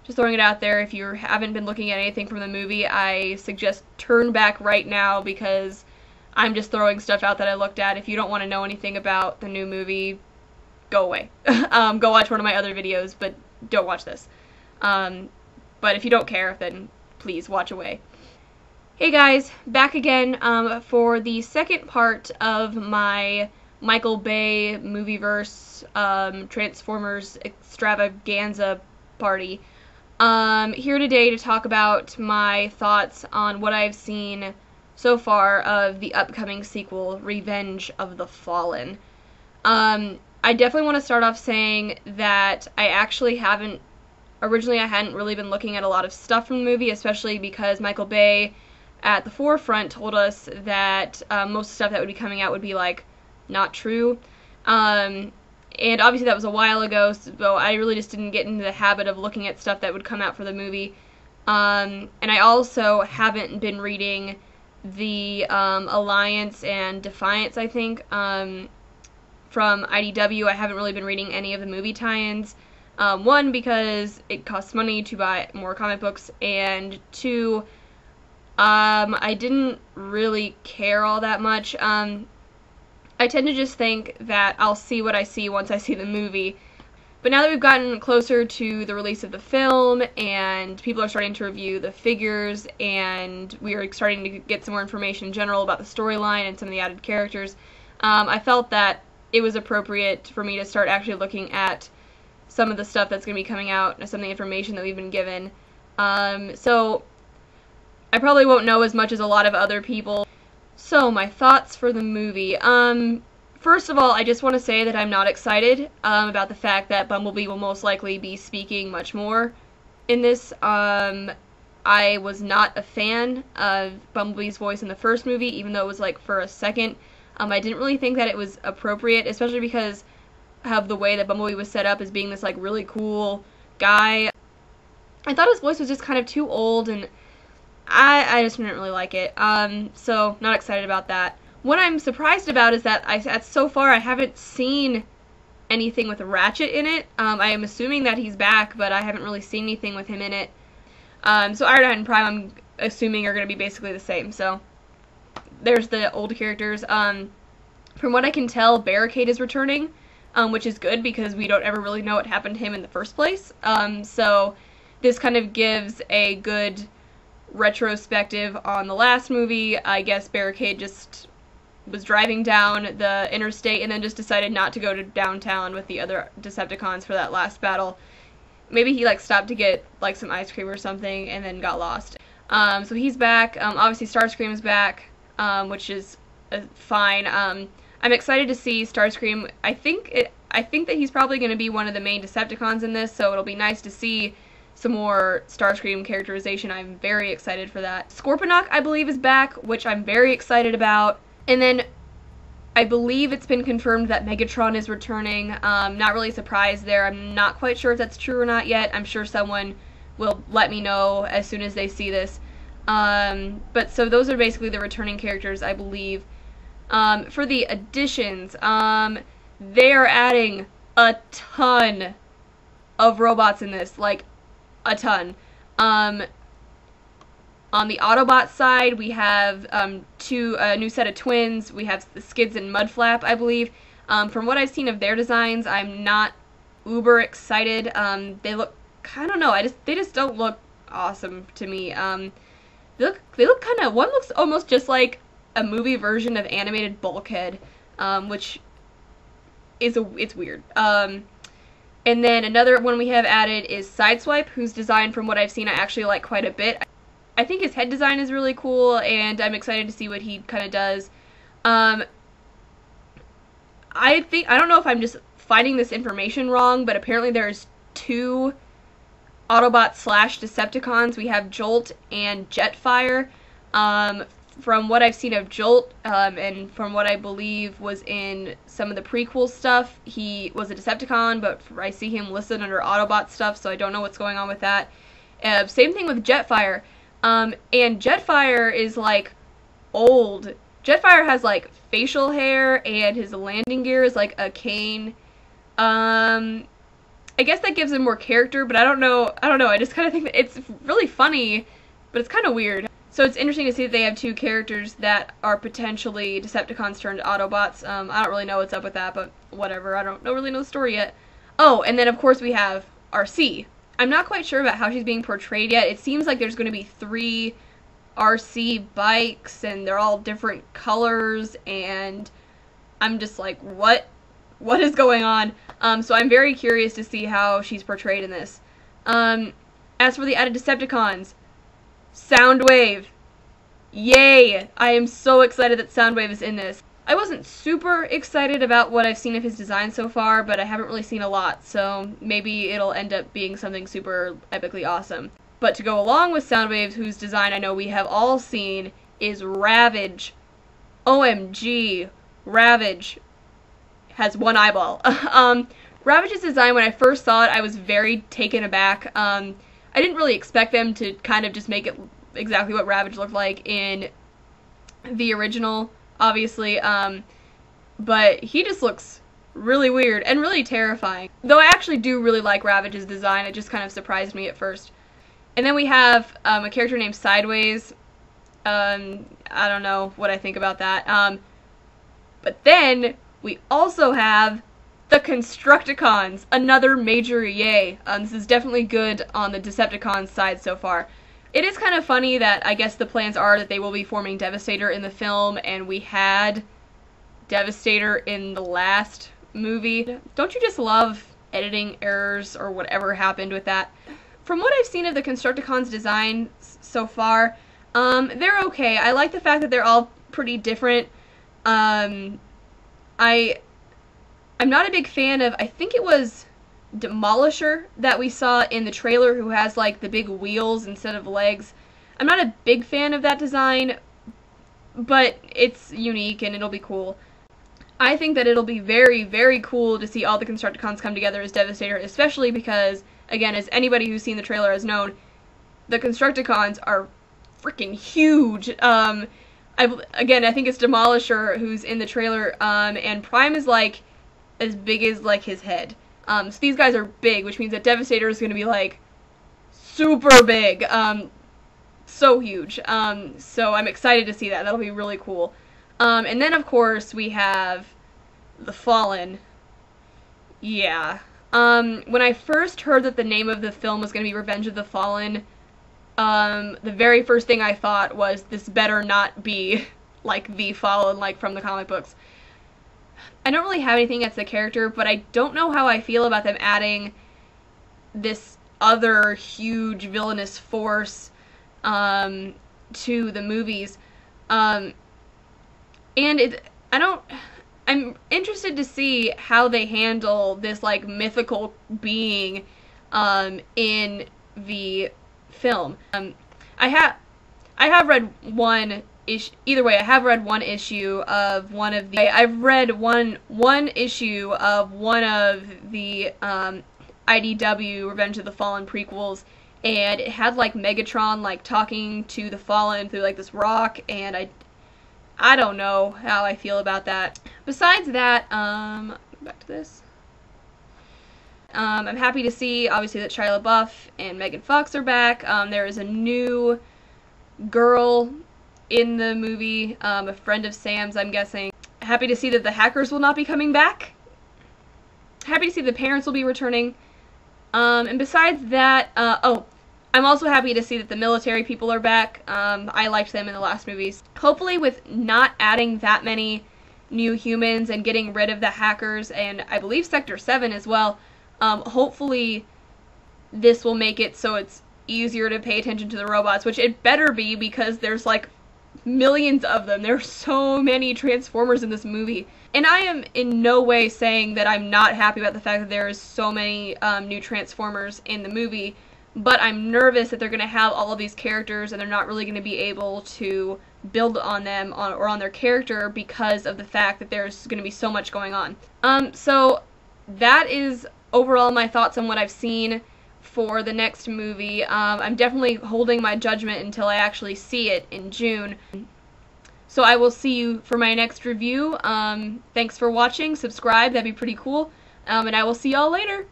Just throwing it out there, if you haven't been looking at anything from the movie, I suggest turn back right now because I'm just throwing stuff out that I looked at. If you don't want to know anything about the new movie, go away. Go watch one of my other videos, but don't watch this. But if you don't care, then please watch away. Hey guys, back again for the second part of my Michael Bay movieverse Transformers extravaganza party. Here today to talk about my thoughts on what I've seen so far of the upcoming sequel, Revenge of the Fallen. I definitely want to start off saying that I actually hadn't really been looking at a lot of stuff from the movie, especially because Michael Bay at the forefront told us that most stuff that would be coming out would be, like, not true. And obviously that was a while ago, so I really just didn't get into the habit of looking at stuff that would come out for the movie. And I also haven't been reading the Alliance and Defiance, I think, from IDW. I haven't really been reading any of the movie tie-ins. One, because it costs money to buy more comic books, and two, I didn't really care all that much. I tend to just think that I'll see what I see once I see the movie. But now that we've gotten closer to the release of the film, and people are starting to review the figures, and we are starting to get some more information in general about the storyline and some of the added characters, I felt that it was appropriate for me to start actually looking at some of the stuff that's going to be coming out, and some of the information that we've been given. So I probably won't know as much as a lot of other people. So, my thoughts for the movie. First of all, I just want to say that I'm not excited about the fact that Bumblebee will most likely be speaking much more in this. I was not a fan of Bumblebee's voice in the first movie, even though it was like for a second. I didn't really think that it was appropriate, especially because of the way that Bumblebee was set up as being this like really cool guy. I thought his voice was just kind of too old, and I just didn't really like it, so not excited about that. What I'm surprised about is that so far I haven't seen anything with Ratchet in it. I am assuming that he's back, but I haven't really seen anything with him in it. So Ironhide and Prime, I'm assuming, are going to be basically the same, so there's the old characters. From what I can tell, Barricade is returning, which is good because we don't ever really know what happened to him in the first place. So this kind of gives a good retrospective on the last movie. I guess Barricade just was driving down the interstate and then just decided not to go to downtown with the other Decepticons for that last battle. Maybe he like stopped to get like some ice cream or something and then got lost. So he's back. Obviously Starscream is back, which is fine. I'm excited to see Starscream. I think that he's probably going to be one of the main Decepticons in this, so it'll be nice to see some more Starscream characterization. I'm very excited for that. Scorponok, I believe, is back, which I'm very excited about. And then I believe it's been confirmed that Megatron is returning. Not really surprised there. I'm not quite sure if that's true or not yet. I'm sure someone will let me know as soon as they see this. But so those are basically the returning characters, I believe. For the additions, they are adding a ton of robots in this, like a ton. On the Autobot side, we have a new set of twins. We have the Skids and Mudflap, I believe. From what I've seen of their designs, I'm not uber excited. They look, I don't know, they just don't look awesome to me. They look kind of, one looks almost just like a movie version of animated Bulkhead, which is it's weird. And then another one we have added is Sideswipe, whose design, from what I've seen, I actually like quite a bit. I think his head design is really cool, and I'm excited to see what he kind of does. I don't know if I'm just finding this information wrong, but apparently there's two Autobots / Decepticons. We have Jolt and Jetfire. From what I've seen of Jolt, and from what I believe was in some of the prequel stuff, he was a Decepticon, but I see him listed under Autobot stuff, so I don't know what's going on with that. Same thing with Jetfire. And Jetfire is, like, old. Jetfire has, like, facial hair, and his landing gear is, like, a cane. I guess that gives them more character, but I don't know, I just kind of think that it's really funny, but it's kind of weird. So it's interesting to see that they have two characters that are potentially Decepticons turned Autobots. I don't really know what's up with that, but whatever, I don't really know the story yet. Oh, and then of course we have RC. I'm not quite sure about how she's being portrayed yet. It seems like there's going to be 3 RC bikes, and they're all different colors, and I'm just like, what is going on? So I'm very curious to see how she's portrayed in this. As for the added Decepticons, Soundwave. Yay! I am so excited that Soundwave is in this. I wasn't super excited about what I've seen of his design so far, but I haven't really seen a lot, so maybe it'll end up being something super epically awesome. But to go along with Soundwave, whose design I know we have all seen, is Ravage. OMG. Ravage has one eyeball. Ravage's design, when I first saw it, I was very taken aback. I didn't really expect them to kind of just make it exactly what Ravage looked like in the original, obviously, but he just looks really weird and really terrifying. Though I actually do really like Ravage's design, it just kind of surprised me at first. And then we have a character named Sideways. I don't know what I think about that. But then we also have the Constructicons, another major yay. This is definitely good on the Decepticons side so far. It is kind of funny that I guess the plans are that they will be forming Devastator in the film, and we had Devastator in the last movie. Don't you just love editing errors or whatever happened with that? From what I've seen of the Constructicons design so far, they're okay. I like the fact that they're all pretty different. I'm not a big fan of, I think it was Demolisher that we saw in the trailer, who has like the big wheels instead of legs. I'm not a big fan of that design, but it's unique and it'll be cool. I think that it'll be very, very cool to see all the Constructicons come together as Devastator, especially because, again, as anybody who's seen the trailer has known, the Constructicons are freaking huge. I think it's Demolisher who's in the trailer, and Prime is like as big as like his head. So these guys are big, which means that Devastator is going to be like super big, so huge. So I'm excited to see that. That'll be really cool. And then of course we have the Fallen. Yeah. When I first heard that the name of the film was going to be Revenge of the Fallen, the very first thing I thought was, this better not be like the Fallen, like from the comic books. I don't really have anything against the character, but I don't know how I feel about them adding this other huge villainous force to the movies. I'm interested to see how they handle this like mythical being in the film. I have read one issue. Either way, I have read one issue of one of the. I've read one issue of one of the IDW Revenge of the Fallen prequels, and it had like Megatron like talking to the Fallen through like this rock, and I don't know how I feel about that. Besides that, back to this. I'm happy to see, obviously, that Shia LaBeouf and Megan Fox are back. There is a new girl in the movie, a friend of Sam's, I'm guessing. Happy to see that the hackers will not be coming back. Happy to see the parents will be returning. And besides that, I'm also happy to see that the military people are back. I liked them in the last movies. Hopefully with not adding that many new humans and getting rid of the hackers, and I believe Sector 7 as well, hopefully this will make it so it's easier to pay attention to the robots, which it better be, because there's like millions of them. There's so many Transformers in this movie. And I am in no way saying that I'm not happy about the fact that there is so many new Transformers in the movie, but I'm nervous that they're going to have all of these characters and they're not really going to be able to build on them or on their character because of the fact that there's going to be so much going on. So that is overall my thoughts on what I've seen for the next movie. I'm definitely holding my judgment until I actually see it in June. So I will see you for my next review. Thanks for watching. Subscribe, that'd be pretty cool. And I will see y'all later.